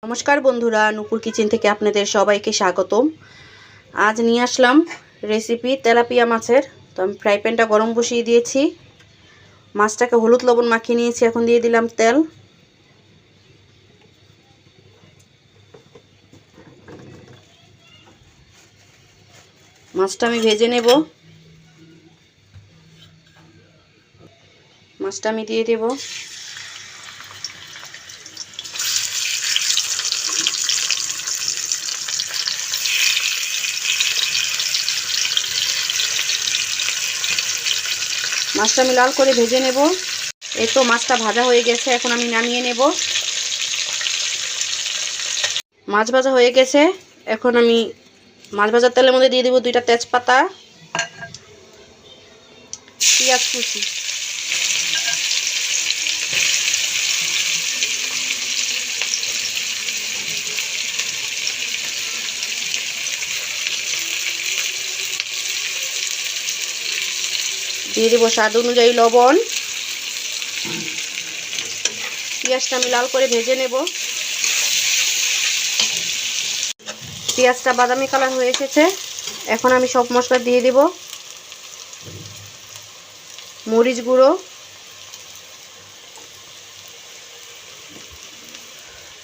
নমস্কার বন্ধুরা, নুপুর কিচেন থেকে আপনাদের সবাইকে স্বাগতম। আজ নিয়ে আসলাম রেসিপি তেলাপিয়া মাছের। তো আমি ফ্রাই প্যানটা গরম বসিয়ে দিয়েছি, মাছটাকে হলুদ লবণ মাখিয়ে নিয়েছি। এখন দিয়ে দিলাম তেল। মাছটা আমি ভেজে নেব। মাছটা আমি দিয়ে দেব। মাছটা আমি লাল করে ভেজে নেব। এই তো মাছটা ভাজা হয়ে গেছে, এখন আমি নামিয়ে নেব। মাছ ভাজা হয়ে গেছে, এখন আমি মাছ ভাজার তেলের মধ্যে দিয়ে দেব 2টা তেজপাতা, পেঁয়াজ কুচি, দিয়ে দেবো স্বাদ অনুযায়ী লবণ। পেঁয়াজটা আমি লাল করে ভেজে নেব। পেঁয়াজটা বাদামি কালার হয়ে এসেছে, এখন আমি সব মশলা দিয়ে দেব। মরিচ গুঁড়ো,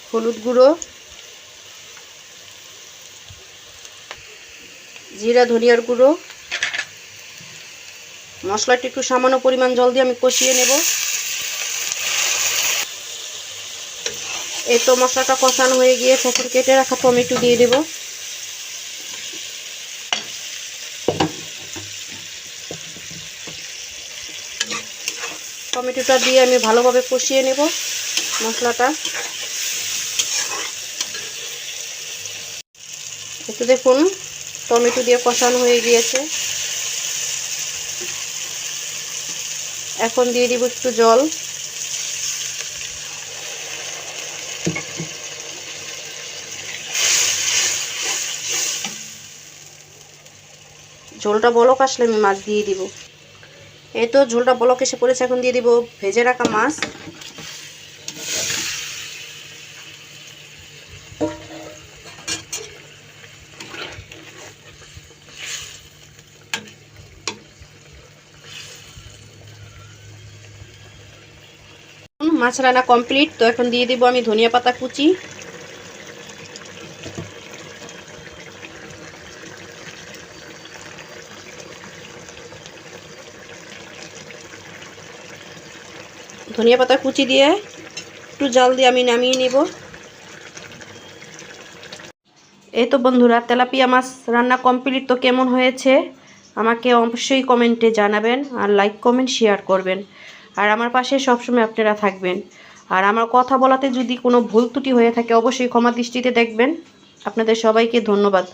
হলুদ গুঁড়ো, জিরা ধনিয়ার গুঁড়ো। মশলাটি একটু সামান্য পরিমাণ জল দিয়ে আমি কষিয়ে নেব। এই তো মশলাটা কষানো হয়ে গিয়েছে, এখন কেটে রাখা টমেটো দিয়ে দেব। টমেটোটা দিয়ে আমি ভালোভাবে কষিয়ে নেব মশলাটা। একটু দেখুন, টমেটো দিয়ে কষানো হয়ে গিয়েছে। এখন দিয়ে দিব একটু জল। ঝোলটা বলক আসলে আমি মাছ দিয়ে দিব। এই তো ঝোলটা বলক এসে পড়েছে, এখন দিয়ে দিব ভেজে রাখা মাছ। মাছ রান্না কমপ্লিট। তো এখন দিয়ে দিব আমি ধনিয়া পাতা কুচি, ধনিয়া পাতা কুচি দিয়ে একটু জাল দিয়ে আমি নামিয়ে নেব। এই তো বন্ধুরা, তেলাপিয়া মাছ রান্না কমপ্লিট। তো কেমন হয়েছে আমাকে অবশ্যই কমেন্টে জানাবেন, আর লাইক কমেন্ট শেয়ার করবেন, আর আমার পাশে সবসময় আপনারা থাকবেন। আর আমার কথা বলাতে যদি কোনো ভুল ত্রুটি হয়ে থাকে অবশ্যই ক্ষমা দৃষ্টিতে দেখবেন। আপনাদের সবাইকে ধন্যবাদ।